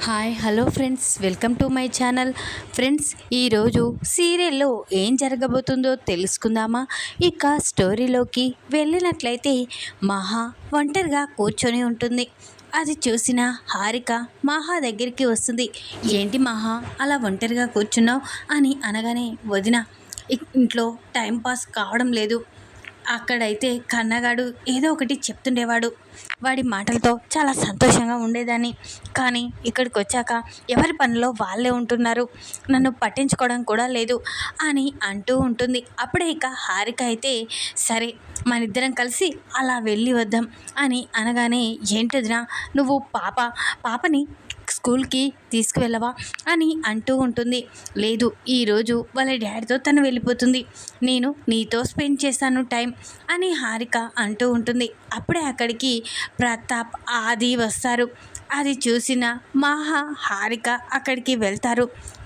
Hi hello friends, welcome to my channel. Friends, ఈరోజు సీరియల్లో ఏం జరగబోతుందో తెలుసుకుందామా? ఇక స్టోరీలోకి వెళ్ళినట్లయితే మహా ఒంటరిగా కూర్చొని ఉంటుంది. అది చూసిన హారిక మహా దగ్గరికి వస్తుంది. ఏంటి మహా అలా ఒంటరిగా కూర్చున్నావు అని అనగానే, వదిన ఇంట్లో టైంపాస్ కావడం లేదు. అక్కడైతే కన్నగాడు ఏదో ఒకటి చెప్తుండేవాడు. వాడి మాటలతో చాలా సంతోషంగా ఉండేదాన్ని. కానీ ఇక్కడికి వచ్చాక ఎవరి పనిలో వాళ్ళే ఉంటున్నారు, నన్ను పట్టించుకోవడం కూడా లేదు అని అంటూ ఉంటుంది. అప్పుడే ఇక హారిక అయితే, సరే మనిద్దరం కలిసి అలా వెళ్ళి వద్దాం అని అనగానే, ఏంటిదినా నువ్వు పాపని స్కూల్కి తీసుకువెళ్ళవా అని అంటూ ఉంటుంది. లేదు, ఈరోజు వాళ్ళ డాడీతో తను వెళ్ళిపోతుంది, నేను నీతో స్పెండ్ చేశాను టైం అని హారిక అంటూ ఉంటుంది. అప్పుడే అక్కడికి ప్రతాప్, ఆది వస్తారు. అది చూసిన మహా, హారిక అక్కడికి వెళ్తారు.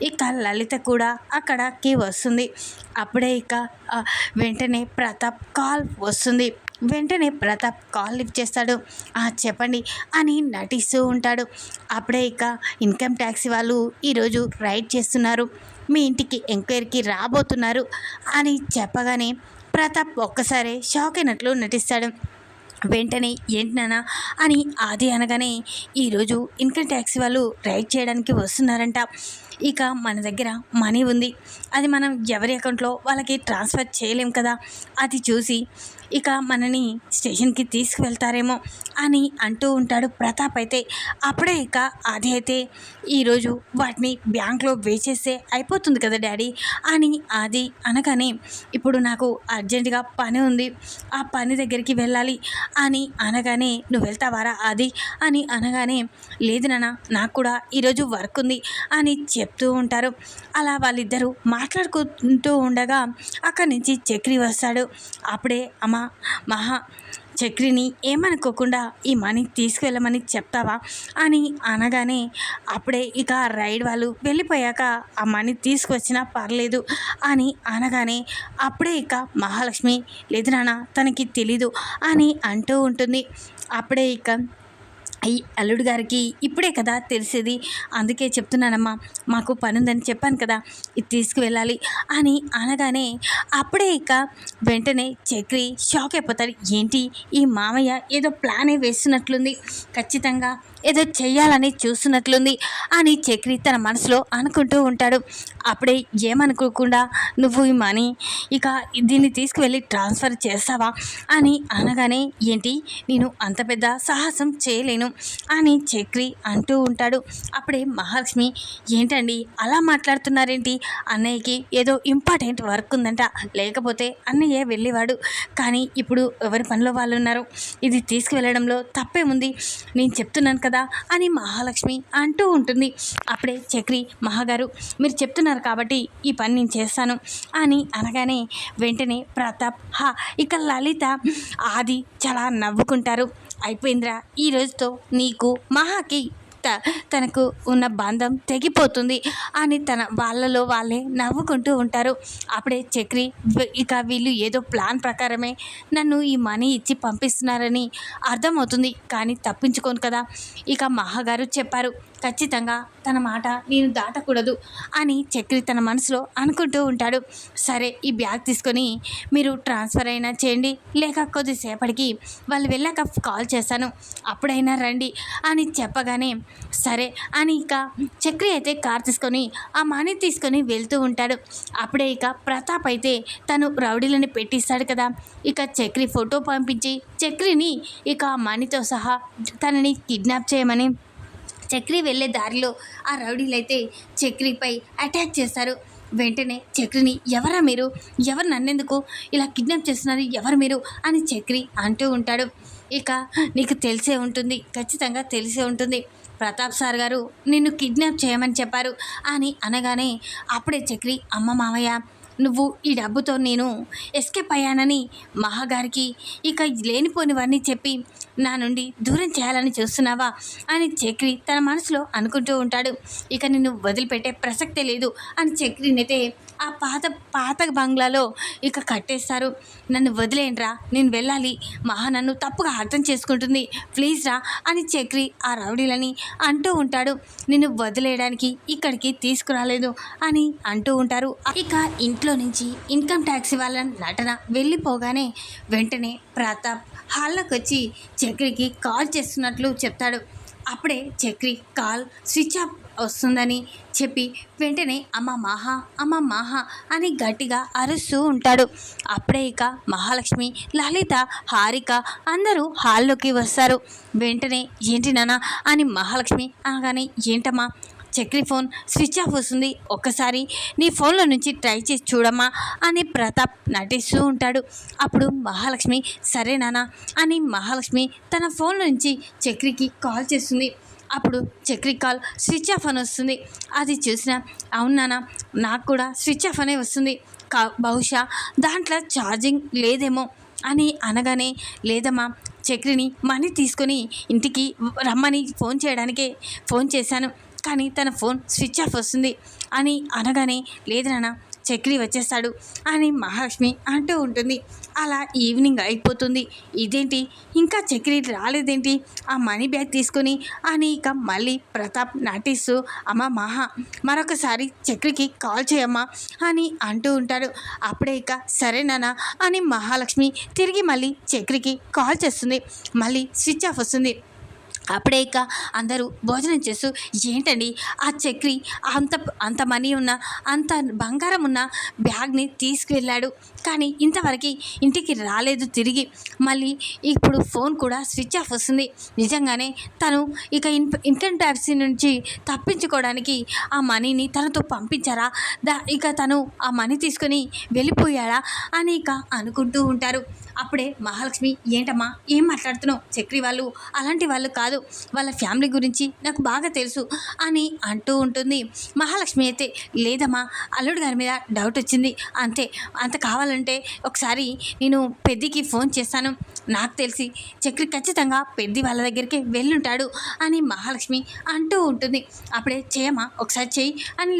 ఇక లలిత కూడా అక్కడికి వస్తుంది. అప్పుడే ఇక వెంటనే ప్రతాప్ కాల్ వస్తుంది. వెంటనే ప్రతాప్ కాల్ లిఫ్ట్ చేస్తాడు. చెప్పండి అని నటిస్తూ ఉంటాడు. అప్పుడే ఇక ఇన్కమ్ ట్యాక్స్ వాళ్ళు ఈరోజు రైడ్ చేస్తున్నారు, మీ ఇంటికి ఎంక్వైరీకి రాబోతున్నారు అని చెప్పగానే ప్రతాప్ ఒక్కసారి షాక్ అయినట్లు నటిస్తాడు. వెంటనే ఏంటి నాన్న అని ఆది అనగానే, ఈరోజు ఇన్కమ్ ట్యాక్స్ వాళ్ళు రైడ్ చేయడానికి వస్తున్నారంట. ఇక మన దగ్గర మనీ ఉంది, అది మనం ఎవరి అకౌంట్లో వాళ్ళకి ట్రాన్స్ఫర్ చేయలేం కదా. అది చూసి ఇక మనని స్టేషన్కి తీసుకువెళ్తారేమో అని అంటూ ఉంటాడు ప్రతాప్ అయితే. అప్పుడే ఇక అది అయితే, ఈరోజు వాటిని బ్యాంక్లో వేసేస్తే అయిపోతుంది కదా డాడీ అని అది అనగానే, ఇప్పుడు నాకు అర్జెంటుగా పని ఉంది, ఆ పని దగ్గరికి వెళ్ళాలి అని అనగానే, నువ్వు వెళ్తావారా అది అని అనగానే, లేదు నాన్న నాకు కూడా ఈరోజు వర్క్ ఉంది అని చెప్తూ ఉంటారు. అలా వాళ్ళిద్దరూ మాట్లాడుకుంటూ ఉండగా అక్కడి నుంచి చక్రి వస్తాడు. అప్పుడే మహా, చక్రిని ఏమనుకోకుండా ఈ మనీ తీసుకువెళ్ళమని చెప్తావా అని అనగానే, అప్పుడే ఇక రైడ్ వాళ్ళు వెళ్ళిపోయాక ఆ మనీ తీసుకువచ్చినా పర్లేదు అని అనగానే, అప్పుడే ఇక మహాలక్ష్మి, లేదు నాన్న తనకి తెలీదు అని అంటూ ఉంటుంది. అప్పుడే ఇక ఈ అల్లుడు గారికి ఇప్పుడే కదా తెలిసేది, అందుకే చెప్తున్నానమ్మా, మాకు పని ఉందని చెప్పాను కదా, ఇది తీసుకువెళ్ళాలి అని అనగానే, అప్పుడే ఇక వెంటనే చక్రి షాక్ అయిపోతాడు. ఏంటి ఈ మామయ్య ఏదో ప్లానే వేస్తున్నట్లుంది, ఖచ్చితంగా ఏదో చెయ్యాలని చూస్తున్నట్లుంది అని చక్రి తన మనసులో అనుకుంటూ ఉంటాడు. అప్పుడే ఏమనుకోకుండా, నువ్వు ఈ మనీ ఇక దీన్ని తీసుకువెళ్ళి ట్రాన్స్ఫర్ చేస్తావా అని అనగానే, ఏంటి నేను అంత పెద్ద సాహసం చేయలేను అని చక్రి అంటూ ఉంటాడు. అప్పుడే మహాలక్ష్మి, ఏంటండి అలా మాట్లాడుతున్నారేంటి, అన్నయ్యకి ఏదో ఇంపార్టెంట్ వర్క్ ఉందంట, లేకపోతే అన్నయ్య వెళ్ళేవాడు, కానీ ఇప్పుడు ఎవరి పనిలో వాళ్ళు ఉన్నారు, ఇది తీసుకువెళ్ళడంలో తప్పేముంది, నేను చెప్తున్నాను కదా అని మహాలక్ష్మి అంటూ ఉంటుంది. అప్పుడే చక్రి, మహాగారు మీరు చెప్తున్నారు కాబట్టి ఈ పని నేను చేస్తాను అని అనగానే, వెంటనే ప్రతాప్, ఇక లలిత, ఆది చాలా నవ్వుకుంటారు. అయిపోయిందిరా, ఈ రోజుతో నీకు మహాకి తనకు ఉన్న బంధం తెగిపోతుంది అని వాళ్ళలో వాళ్ళే నవ్వుకుంటూ ఉంటారు. అప్పుడే చక్రి, ఇక వీళ్ళు ఏదో ప్లాన్ ప్రకారమే నన్ను ఈ మనీ ఇచ్చి పంపిస్తున్నారని అర్థమవుతుంది, కానీ తప్పించుకోను కదా, ఇక మహాగారు చెప్పారు, ఖచ్చితంగా తన మాట నేను దాటకూడదు అని చక్రి తన మనసులో అనుకుంటూ ఉంటాడు. సరే ఈ బ్యాగ్ తీసుకొని మీరు ట్రాన్స్ఫర్ అయినా చేయండి, లేక కొద్దిసేపటికి వాళ్ళు వెళ్ళాక కాల్ చేస్తాను, అప్పుడైనా రండి అని చెప్పగానే, సరే అని ఇక చక్రి అయితే కార్ తీసుకొని ఆ మనీ తీసుకొని వెళ్తూ ఉంటాడు. అప్పుడే ఇక ప్రతాప్ అయితే తను రౌడీలని పెట్టిస్తాడు కదా, ఇక చక్రి ఫోటో పంపించి చక్రిని ఇక మనీతో సహా తనని కిడ్నాప్ చేయమని చక్రి వెళ్ళే దారిలో ఆ రౌడీలైతే చక్రిపై అటాక్ చేస్తారు. వెంటనే చక్రిని, ఎవరా మీరు, ఎవరు నన్నెందుకు ఇలా కిడ్నాప్ చేస్తున్నారు, ఎవరు మీరు అని చక్రి అంటూ ఉంటాడు. ఇక నీకు తెలిసే ఉంటుంది, ఖచ్చితంగా తెలిసే ఉంటుంది, ప్రతాప్ సార్ గారు నిన్ను కిడ్నాప్ చేయమని చెప్పారు అని అనగానే, అప్పుడే చక్రి, అమ్మ మామయ్య నువ్వు ఈ డబ్బుతో నేను ఎస్కేప్ అయ్యానని మహాగారికి ఇక లేనిపోనివన్నీ చెప్పి నా నుండి దూరం చేయాలని చూస్తున్నావా అని చక్రి తన మనసులో అనుకుంటూ ఉంటాడు. ఇక నిన్ను వదిలిపెట్టే ప్రసక్తే లేదు అని చక్రినైతే ఆ పాత పాత బంగ్లాలో ఇక కట్టేస్తారు. నన్ను వదిలేయండిరా, నేను వెళ్ళాలి, మహా నన్ను తప్పుగా అర్థం చేసుకుంటుంది, ప్లీజ్ రా అని చక్రి ఆ రౌడీలని అంటూ ఉంటాడు. నిన్ను వదిలేయడానికి ఇక్కడికి తీసుకురాలేదు అని అంటూ ఉంటారు. ఇక ఇంట్లో నుంచి ఇన్కమ్ ట్యాక్స్ వాళ్ళ నటన వెళ్ళిపోగానే వెంటనే ప్రతాప్ హాల్లోకి వచ్చి చక్రికి కాల్ చేస్తున్నట్లు చెప్తాడు. అప్పుడే చక్రి కాల్ స్విచ్ ఆఫ్ వస్తుందని చెప్పి వెంటనే అమ్మ మహా అని గట్టిగా అరుస్తూ ఉంటాడు. అప్పుడే ఇక మహాలక్ష్మి, లలిత, హారిక అందరూ హాల్లోకి వస్తారు. వెంటనే ఏంటి నాన్న అని మహాలక్ష్మి అనగానే, ఏంటమ్మా చక్రి ఫోన్ స్విచ్ ఆఫ్ వస్తుంది, ఒక్కసారి నీ ఫోన్లో నుంచి ట్రై చేసి చూడమ్మా అని ప్రతాప్ నటిస్తూ ఉంటాడు. అప్పుడు మహాలక్ష్మి సరే నాన్న అని మహాలక్ష్మి తన ఫోన్ నుంచి చక్రికి కాల్ చేస్తుంది. అప్పుడు చక్రి కాల్ స్విచ్ ఆఫ్ అని వస్తుంది. అది చూసిన అవును నాన్న, నాకు కూడా స్విచ్ ఆఫ్ అనే వస్తుంది, బహుశా దాంట్లో ఛార్జింగ్ లేదేమో అని అనగానే, లేదమ్మా చక్రిని మనీ తీసుకొని ఇంటికి రమ్మని ఫోన్ చేయడానికే ఫోన్ చేశాను, కానీ తన ఫోన్ స్విచ్ ఆఫ్ వస్తుంది అని అనగానే, లేదు నాన్న చక్రి వచ్చేస్తాడు అని మహాలక్ష్మి అంటూ ఉంటుంది. అలా ఈవినింగ్ అయిపోతుంది. ఇదేంటి ఇంకా చక్రి రాలేదేంటి ఆ మనీ బ్యాగ్ తీసుకొని అని ఇక మళ్ళీ ప్రతాప్ నటిస్తూ, అమ్మ మహా మరొకసారి చక్రికి కాల్ చేయమ్మా అని అంటూ ఉంటాడు. అప్పుడే ఇక సరే నాన్న అని మహాలక్ష్మి తిరిగి మళ్ళీ చక్రికి కాల్ చేస్తుంది. మళ్ళీ స్విచ్ ఆఫ్ వస్తుంది. అప్పుడే ఇక అందరూ భోజనం చేస్తూ, ఏంటండి ఆ చక్రి అంత అంత మనీ ఉన్న అంత బంగారం ఉన్న బ్యాగ్ని తీసుకువెళ్ళాడు, కానీ ఇంతవరకు ఇంటికి రాలేదు తిరిగి, మళ్ళీ ఇప్పుడు ఫోన్ కూడా స్విచ్ ఆఫ్ వస్తుంది, నిజంగానే తను ఇక ఇన్కమ్ ట్యాక్స్ నుంచి తప్పించుకోవడానికి ఆ మనీని తనతో పంపించారా, ఇక తను ఆ మనీ తీసుకొని వెళ్ళిపోయాడా అని ఇక అనుకుంటూ ఉంటారు. అప్పుడే మహాలక్ష్మి, ఏంటమ్మా ఏం మాట్లాడుతున్నావు, చక్రి వాళ్ళు అలాంటి వాళ్ళు కాదు, వాళ్ళ ఫ్యామిలీ గురించి నాకు బాగా తెలుసు అని అంటూ ఉంటుంది. మహాలక్ష్మి అయితే, లేదమ్మా అల్లుడు గారి మీద డౌట్ వచ్చింది అంతే, అంత కావాలంటే ఒకసారి నేను పెద్దికి ఫోన్ చేస్తాను, నాకు తెలిసి చక్రి ఖచ్చితంగా పెద్ది వాళ్ళ దగ్గరికి వెళ్ళుంటాడు అని మహాలక్ష్మి అంటూ ఉంటుంది. అప్పుడే చేయమ్మా ఒకసారి చెయ్యి అని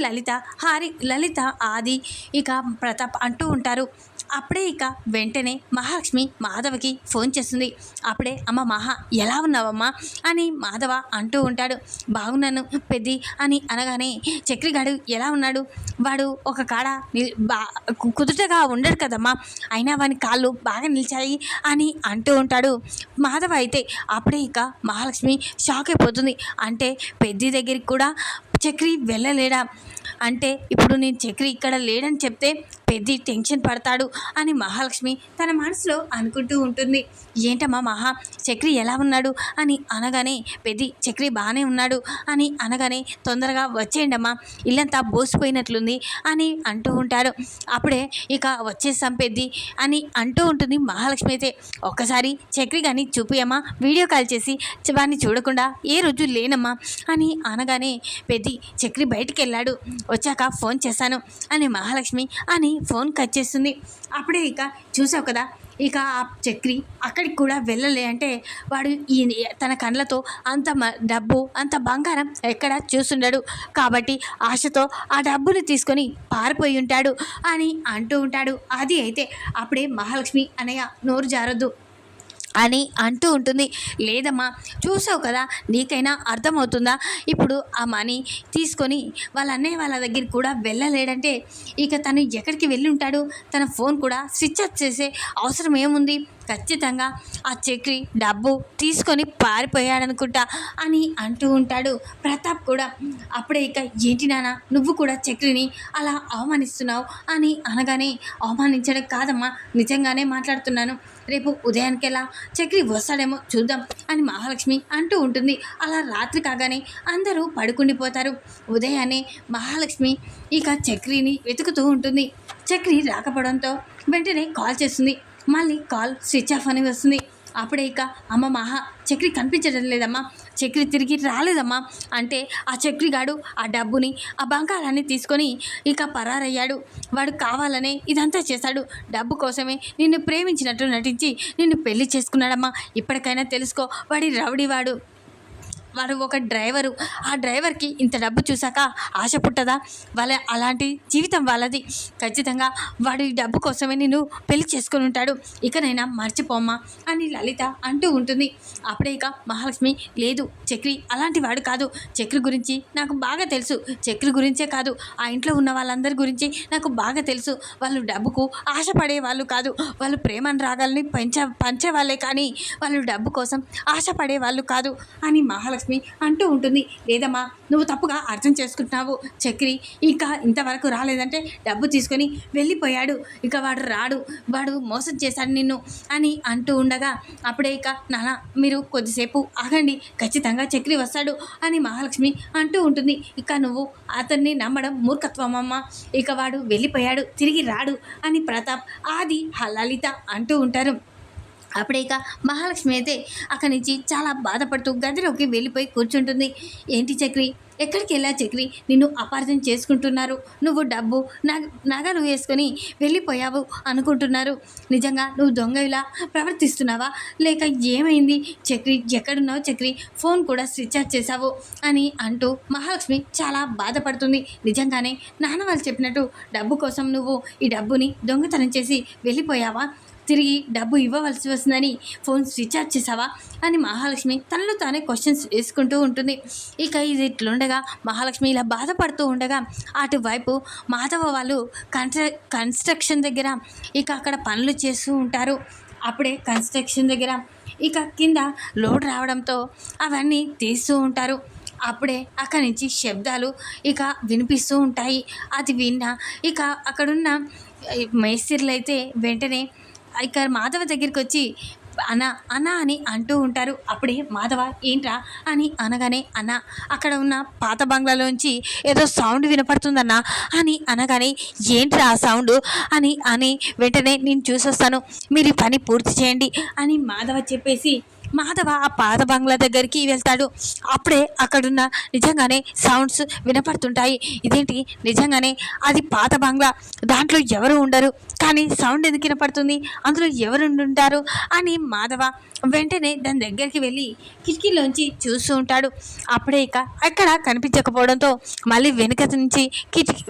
లలిత ఆది ఇక ప్రతాప్ అంటూ ఉంటారు. అప్పుడే ఇక వెంటనే మహాలక్ష్మి మాధవకి ఫోన్ చేస్తుంది. అప్పుడే అమ్మ మహా ఎలా ఉన్నావమ్మా అని మాధవ అంటూ ఉంటాడు. బాగున్నాను పెద్ది అని అనగానే, చక్రిగాడు ఎలా ఉన్నాడు, వాడు ఒక కాడ కుదుటగా ఉండడు కదమ్మా, అయినా వాని కాళ్ళు బాగా నిలిచాయి అని అంటూ ఉంటాడు మాధవ. అయితే అప్పుడే ఇక మహాలక్ష్మి షాక్ అయిపోతుంది. అంటే పెద్ది దగ్గరికి కూడా చక్రి వెళ్ళలేడా, అంటే ఇప్పుడు నేను చక్రి ఇక్కడ లేడని చెప్తే పెద్ది టెన్షన్ పడతాడు అని మహాలక్ష్మి తన మనసులో అనుకుంటూ ఉంటుంది. ఏంటమ్మా మహా చక్రి ఎలా ఉన్నాడు అని అనగానే, పెద్ది చక్రి బాగానే ఉన్నాడు అని అనగానే, తొందరగా వచ్చేయండమ్మా ఇల్లంతా బోసిపోయినట్లుంది అని అంటూ ఉంటాడు. అప్పుడే ఇక వచ్చేసాం పెద్ది అని అంటూ ఉంటుంది మహాలక్ష్మి. అయితే ఒక్కసారి చక్రి కానీ చూపియమ్మా, వీడియో కాల్ చేసి వాడిని చూడకుండా ఏ రోజు లేనమ్మా అని అనగానే, పెద్ది చక్రి బయటికి వెళ్ళాడు, వచ్చాక ఫోన్ చేశాను అని మహాలక్ష్మి అని ఫోన్ కట్ చేస్తుంది. అప్పుడే ఇక చూసావు కదా, ఇక ఆ చక్రి అక్కడికి కూడా వెళ్ళలే అంటే వాడు తన కళ్ళతో అంత డబ్బు అంత బంగారం ఎక్కడ చూస్తుండడు, కాబట్టి ఆశతో ఆ డబ్బుని తీసుకొని పారిపోయి ఉంటాడు అని అంటూ ఉంటాడు. అది అయితే అప్పుడే మహాలక్ష్మి అనయ్య నోరు జారొద్దు అని అంటూ ఉంటుంది. లేదమ్మా చూసావు కదా, నీకైనా అర్థమవుతుందా, ఇప్పుడు ఆ మనీ తీసుకొని వాళ్ళ అన్నయ్య వాళ్ళ దగ్గరికి కూడా వెళ్ళలేడంటే ఇక తను ఎక్కడికి వెళ్ళి ఉంటాడు, తన ఫోన్ కూడా స్విచ్ ఆఫ్ చేసే అవసరం ఏముంది, ఖచ్చితంగా ఆ చక్రి డబ్బు తీసుకొని పారిపోయాడనుకుంటా అని అంటూ ఉంటాడు ప్రతాప్ కూడా. అప్పుడే ఇక ఏంటి నాన్న నువ్వు కూడా చక్రిని అలా అవమానిస్తున్నావు అని అనగానే, అవమానించడం కాదమ్మా నిజంగానే మాట్లాడుతున్నాను, రేపు ఉదయానికెలా చక్రి వస్తాడేమో చూద్దాం అని మహాలక్ష్మి అంటూ ఉంటుంది. అలా రాత్రి కాగానే అందరూ పడుకుండిపోతారు. ఉదయాన్నే మహాలక్ష్మి ఇక చక్రిని వెతుకుతూ ఉంటుంది. చక్రి రాకపోవడంతో వెంటనే కాల్ చేస్తుంది. మళ్ళీ కాల్ స్విచ్ ఆఫ్ అని వస్తుంది. అప్పుడే ఇక అమ్మ మహా చక్రి కనిపించడం లేదమ్మా, చక్రి తిరిగి రాలేదమ్మా అంటే ఆ చక్రిగాడు ఆ డబ్బుని ఆ బంగారాన్ని తీసుకొని ఇక పరారయ్యాడు, వాడు కావాలనే ఇదంతా చేశాడు, డబ్బు కోసమే నిన్ను ప్రేమించినట్టు నటించి నిన్ను పెళ్లి చేసుకున్నాడమ్మా, ఇప్పటికైనా తెలుసుకో వాడి రౌడీవాడు వాడు ఒక డ్రైవరు. ఆ డ్రైవర్కి ఇంత డబ్బు చూశాక ఆశ పుట్టదా? అలాంటి జీవితం వాళ్ళది. ఖచ్చితంగా వాడు ఈ డబ్బు కోసమే నేను పెళ్లి చేసుకొని ఉంటాడు. ఇకనైనా మర్చిపోమ్మా అని లలిత అంటూ ఉంటుంది. అప్పుడే ఇక మహాలక్ష్మి, లేదు చక్రి అలాంటి వాడు కాదు. చక్రి గురించి నాకు బాగా తెలుసు. చక్రి గురించే కాదు, ఆ ఇంట్లో ఉన్న వాళ్ళందరి గురించి నాకు బాగా తెలుసు. వాళ్ళు డబ్బుకు ఆశపడే వాళ్ళు కాదు. వాళ్ళు ప్రేమను రాగాలని పంచేవాళ్ళే కానీ వాళ్ళు డబ్బు కోసం ఆశపడే వాళ్ళు కాదు అని మహాలక్ష్మి అంటూ ఉంటుంది. లేదమ్మా, నువ్వు తప్పుగా అర్థం చేసుకుంటున్నావు. చక్రి ఇంకా ఇంతవరకు రాలేదంటే డబ్బు తీసుకొని వెళ్ళిపోయాడు. ఇక వాడు రాడు, వాడు మోసం చేశాడు నిన్ను అని అంటూ ఉండగా అప్పుడే ఇక నాన్న మీరు కొద్దిసేపు ఆగండి, ఖచ్చితంగా చక్రి వస్తాడు అని మహాలక్ష్మి అంటూ ఉంటుంది. ఇక నువ్వు అతన్ని నమ్మడం మూర్ఖత్వమమ్మ. ఇక వాడు వెళ్ళిపోయాడు, తిరిగి రాడు అని ప్రతాప్, ఆది, లలిత అంటూ ఉంటారు. అప్పుడే ఇక మహాలక్ష్మి అయితే అక్కడి నుంచి చాలా బాధపడుతూ గదిలోకి వెళ్ళిపోయి కూర్చుంటుంది. ఏంటి చక్రి, ఎక్కడికి వెళ్ళా చక్రి? నిన్ను అపార్థం చేసుకుంటున్నారు. నువ్వు డబ్బు నగలు వేసుకొని వెళ్ళిపోయావు అనుకుంటున్నారు. నిజంగా నువ్వు దొంగలా ప్రవర్తిస్తున్నావా లేక ఏమైంది చక్రి? ఎక్కడున్నావు చక్రి? ఫోన్ కూడా స్విచ్ ఆఫ్ చేశావు అని అంటూ మహాలక్ష్మి చాలా బాధపడుతుంది. నిజంగానే నాన్న వాళ్ళు చెప్పినట్టు డబ్బు కోసం నువ్వు ఈ డబ్బుని దొంగతనం చేసి వెళ్ళిపోయావా? తిరిగి డబ్బు ఇవ్వవలసి వస్తుందని ఫోన్ స్విచ్ ఆఫ్ చేసావా అని మహాలక్ష్మి తనలో తానే క్వశ్చన్స్ వేసుకుంటూ ఉంటుంది. ఇక ఇది ఇట్లుండగా మహాలక్ష్మి ఇలా బాధపడుతూ ఉండగా అటువైపు మాధవ వాళ్ళు కన్స్ట్రక్షన్ దగ్గర ఇక అక్కడ పనులు చేస్తూ ఉంటారు. అప్పుడే కన్స్ట్రక్షన్ దగ్గర ఇక కింద లోడ్ రావడంతో అవన్నీ తీస్తూ ఉంటారు. అప్పుడే అక్కడి నుంచి శబ్దాలు ఇక వినిపిస్తూ ఉంటాయి. అది విన్నా ఇక అక్కడున్న మేస్త్రీలు అయితే వెంటనే ఇక మాధవ దగ్గరికి వచ్చి అన్న అన్న అని అంటూ ఉంటారు. అప్పుడే మాధవ ఏంట్రా అని అనగానే, అన్న అక్కడ ఉన్న పాత బంగ్లాలోంచి ఏదో సౌండ్ వినపడుతుందన్నా అని అనగానే, ఏంట్రా ఆ సౌండ్ అని వెంటనే నేను చూసొస్తాను, మీరు ఈ పని పూర్తి చేయండి అని మాధవ చెప్పేసి మాధవ ఆ పాత బంగ్లా దగ్గరికి వెళ్తాడు. అప్పుడే అక్కడున్న నిజంగానే సౌండ్స్ వినపడుతుంటాయి. ఇదేంటి, నిజంగానే అది పాత బంగ్లా, దాంట్లో ఎవరు ఉండరు కానీ సౌండ్ ఎందుకు వినపడుతుంది, అందులో ఎవరు ఉంటారు అని మాధవ వెంటనే దాని దగ్గరికి వెళ్ళి కిటికీలోంచి చూస్తూ ఉంటాడు. అప్పుడే ఇక అక్కడ కనిపించకపోవడంతో మళ్ళీ వెనుక నుంచి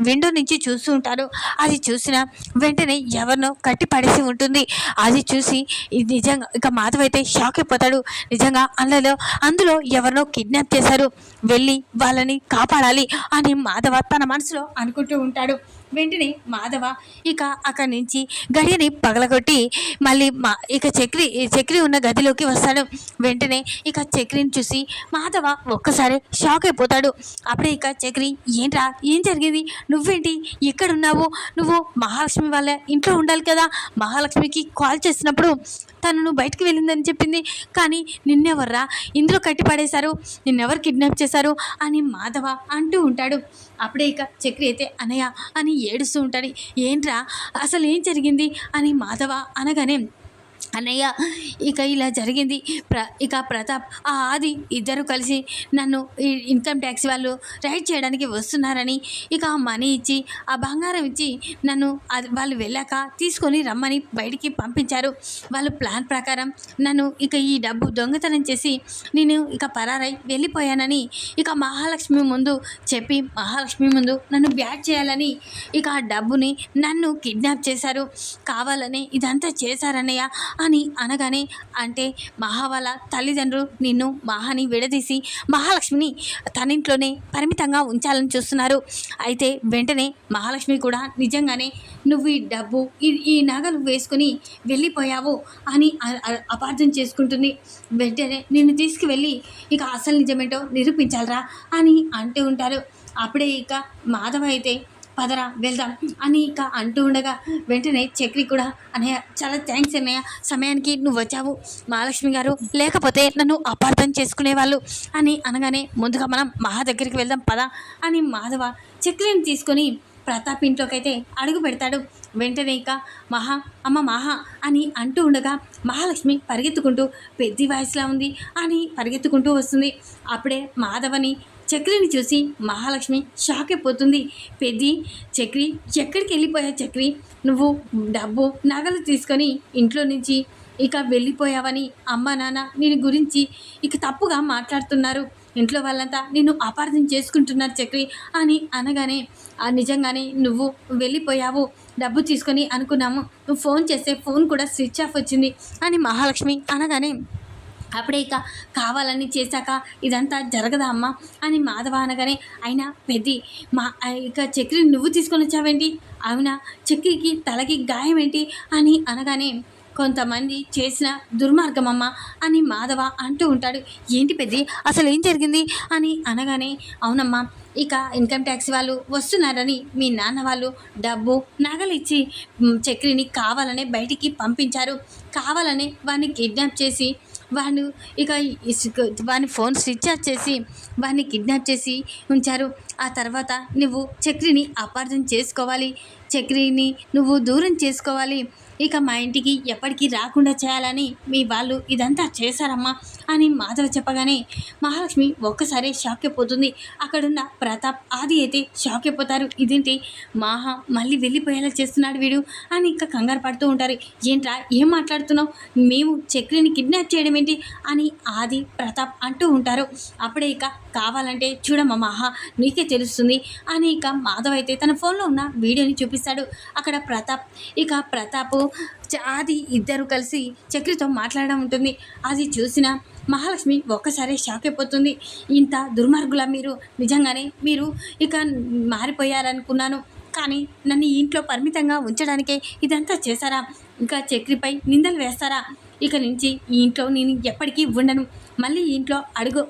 విండో నుంచి చూస్తూ ఉంటాడు. అది చూసిన వెంటనే ఎవరినో కట్టి పడేసి ఉంటుంది. అది చూసి నిజంగా ఇక మాధవ్ అయితే షాక్ అయిపోతాడు. నిజంగా అందులో ఎవరినో కిడ్నాప్ చేశారు, వెళ్ళి వాళ్ళని కాపాడాలి అని మాధవ తన మనసులో అనుకుంటూ ఉంటాడు. వెంటనే మాధవ ఇక అక్కడి నుంచి గడియని పగలగొట్టి మళ్ళీ ఇక చక్రి ఉన్న గదిలోకి వస్తాడు. వెంటనే ఇక చక్రిని చూసి మాధవ ఒక్కసారి షాక్ అయిపోతాడు. అప్పుడే ఇక చక్రి, ఏంట్రా ఏం జరిగింది, నువ్వేంటి ఎక్కడున్నావు? నువ్వు మహాలక్ష్మి వాళ్ళ ఇంట్లో ఉండాలి కదా, మహాలక్ష్మికి కాల్ చేసినప్పుడు తను బయటికి వెళ్ళిందని చెప్పింది, కానీ నిన్నెవర్రా ఇందులో కట్టి పడేశారు, నిన్నెవరు కిడ్నాప్ చేశారు అని మాధవ అంటూ ఉంటాడు. అప్పుడే ఇక చక్రి అయితే అన్నయ్య అని ఏడుస్తూ ఉంటాడు. ఏంట్రా అసలు ఏం జరిగింది అని మాధవ అనగానే, అన్నయ్య ఇక ఇలా జరిగింది, ఇక ప్రతాప్ ఆది ఇద్దరు కలిసి నన్ను ఇన్కమ్ ట్యాక్స్ వాళ్ళు రైడ్ చేయడానికి వస్తున్నారని ఇక మనీ ఇచ్చి ఆ బంగారం ఇచ్చి నన్ను వాళ్ళు వెళ్ళాక తీసుకొని రమ్మని బయటికి పంపించారు. వాళ్ళు ప్లాన్ ప్రకారం నన్ను ఇక ఈ డబ్బు దొంగతనం చేసి నేను ఇక పరారై వెళ్ళిపోయానని ఇక మహాలక్ష్మి ముందు చెప్పి మహాలక్ష్మి ముందు నన్ను బ్యాట్ చేయాలని ఇక ఆ డబ్బుని నన్ను కిడ్నాప్ చేశారు, కావాలని ఇదంతా చేశారన్నయ్య అని అనగానే, అంటే మహా వాళ్ళ తల్లిదండ్రులు నిన్ను మహాని విడదీసి మహాలక్ష్మిని తన ఇంట్లోనే పరిమితంగా ఉంచాలని చూస్తున్నారు. అయితే వెంటనే మహాలక్ష్మి కూడా నిజంగానే నువ్వు ఈ డబ్బు ఈ నగలు వేసుకుని వెళ్ళిపోయావు అని అపార్థం చేసుకుంటుంది. వెంటనే నిన్ను తీసుకువెళ్ళి ఇక అసలు నిజమేంటో నిరూపించాలరా అని అంటూ ఉంటారు. అప్పుడే ఇక మాధవ అయితే పదరా వెళ్దాం అని ఇక అంటూ ఉండగా వెంటనే చక్రి కూడా, అన్నయ్య చాలా థ్యాంక్స్ అన్నయ్య, సమయానికి నువ్వు వచ్చావు, మహాలక్ష్మి గారు లేకపోతే నన్ను అపార్థం చేసుకునేవాళ్ళు అని అనగానే, ముందుగా మనం మహా దగ్గరికి వెళ్దాం పద అని మాధవ చక్రిని తీసుకొని ప్రతాప్ ఇంట్లోకి అయితే అడుగు పెడతాడు. వెంటనే ఇక అమ్మ మహా అని అంటూ ఉండగా మహాలక్ష్మి పరిగెత్తుకుంటూ పెద్ద వయసులా ఉంది అని పరిగెత్తుకుంటూ వస్తుంది. అప్పుడే మాధవని చక్రిని చూసి మహాలక్ష్మి షాక్ అయిపోతుంది. పెద్ది, చక్రి ఎక్కడికి వెళ్ళిపోయా చక్రి, నువ్వు డబ్బు నగలు తీసుకొని ఇంట్లో నుంచి ఇక వెళ్ళిపోయావని అమ్మ నాన్న నేను గురించి ఇక తప్పుగా మాట్లాడుతున్నారు, ఇంట్లో వాళ్ళంతా నిన్ను అపార్థం చేసుకుంటున్నారు చక్రి అని అనగానే, నిజంగానే నువ్వు వెళ్ళిపోయావు, డబ్బు తీసుకొని అనుకున్నాము, నువ్వు ఫోన్ చేస్తే ఫోన్ కూడా స్విచ్ ఆఫ్ వచ్చింది అని మహాలక్ష్మి అనగానే, అప్పుడే ఇక కావాలని చేశాక ఇదంతా జరగదా అమ్మ అని మాధవ అనగానే, అయినా పెద్ది మా ఇక చక్రిని నువ్వు తీసుకొని వచ్చావేంటి, అవునా చక్రికి తలకి గాయం ఏంటి అని అనగానే, కొంతమంది చేసిన దుర్మార్గమమ్మ అని మాధవ అంటూ ఉంటాడు. ఏంటి పెద్ది అసలు ఏం జరిగింది అని అనగానే, అవునమ్మా ఇక ఇన్కమ్ ట్యాక్స్ వాళ్ళు వస్తున్నారని మీ నాన్న వాళ్ళు డబ్బు నగలు ఇచ్చి చక్రిని కావాలనే బయటికి పంపించారు, కావాలనే వాడిని కిడ్నాప్ చేసి వాడు ఇక వాని ఫోన్ స్విచ్ ఆఫ్ చేసి వాడిని కిడ్నాప్ చేసి ఉంచారు. ఆ తర్వాత నువ్వు చక్రిని అపార్థం చేసుకోవాలి, చక్రిని నువ్వు దూరం చేసుకోవాలి, ఇక మా ఇంటికి ఎప్పటికీ రాకుండా చేయాలని మీ వాళ్ళు ఇదంతా చేశారమ్మా అని మాధవ చెప్పగానే మహాలక్ష్మి ఒక్కసారి షాక్ అయిపోతుంది. అక్కడున్న ప్రతాప్ ఆది అయితే షాక్ అయిపోతారు. ఇదేంటి మాహా మళ్ళీ వెళ్ళిపోయేలా చేస్తున్నాడు వీడు అని ఇంకా కంగారు పడుతూ ఉంటారు. ఏంట్రా ఏం మాట్లాడుతున్నావు, మేము చక్రిని కిడ్నాప్ చేయడం ఏంటి అని ఆది ప్రతాప్ అంటూ ఉంటారు. అప్పుడే ఇక కావాలంటే చూడమ్మా మాహా నీకే తెలుస్తుంది అని ఇక మాధవ్ అయితే తన ఫోన్లో ఉన్న వీడియోని చూపిస్తాడు. అక్కడ ప్రతాప్ ఆది ఇద్దరు కలిసి చక్రితో మాట్లాడడం ఉంటుంది. అది చూసిన మహాలక్ష్మి ఒక్కసారి షాక్ అయిపోతుంది. ఇంత దుర్మార్గులా మీరు, నిజంగానే మీరు ఇక మారిపోయారనుకున్నాను, కానీ నన్ను ఈ ఇంట్లో పరిమితంగా ఉంచడానికే ఇదంతా చేశారా, ఇంకా చక్రిపై నిందలు వేస్తారా, ఇక నుంచి ఈ ఇంట్లో నేను ఎప్పటికీ ఉండను, మళ్ళీ ఇంట్లో అడుగు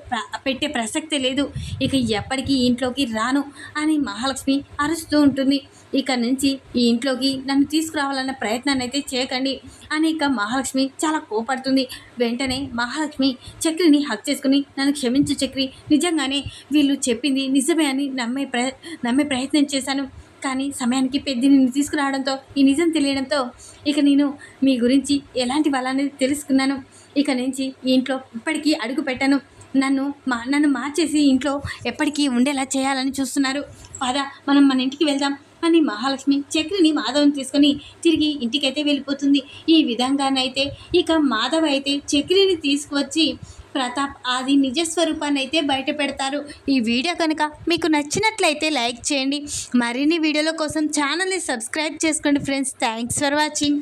పెట్టే ప్రసక్తే లేదు, ఇక ఎప్పటికీ ఇంట్లోకి రాను అని మహాలక్ష్మి అరుస్తూ ఉంటుంది. ఇక నుంచి ఈ ఇంట్లోకి నన్ను తీసుకురావాలన్న ప్రయత్నాన్ని అయితే చేయకండి అని ఇక మహాలక్ష్మి చాలా కోపడుతుంది. వెంటనే మహాలక్ష్మి చక్రిని హక్ చేసుకుని, నన్ను క్షమించు చక్రి, నిజంగానే వీళ్ళు చెప్పింది నిజమే అని నమ్మే ప్రయత్నం చేశాను, కానీ సమయానికి పెద్దని తీసుకురావడంతో ఈ నిజం తెలియడంతో ఇక నేను మీ గురించి ఎలాంటి వాళ్ళనేది తెలుసుకున్నాను, ఇక నుంచి ఈ ఇంట్లో ఇప్పటికీ అడుగు పెట్టను, నన్ను మార్చేసి ఇంట్లో ఎప్పటికీ ఉండేలా చేయాలని చూస్తున్నారు, పద మనం మన ఇంటికి వెళ్దాం అని మహాలక్ష్మి చక్రిని మాధవ్ని తీసుకొని తిరిగి ఇంటికైతే వెళ్ళిపోతుంది. ఈ విధంగానైతే ఇక మాధవ్ అయితే చక్రిని తీసుకువచ్చి ప్రతాప్ ఆది నిజస్వరూపాన్ని అయితే బయట పెడతారు. ఈ వీడియో కనుక మీకు నచ్చినట్లయితే లైక్ చేయండి, మరిన్ని వీడియోల కోసం ఛానల్ని సబ్స్క్రైబ్ చేసుకోండి ఫ్రెండ్స్. Thanks for watching.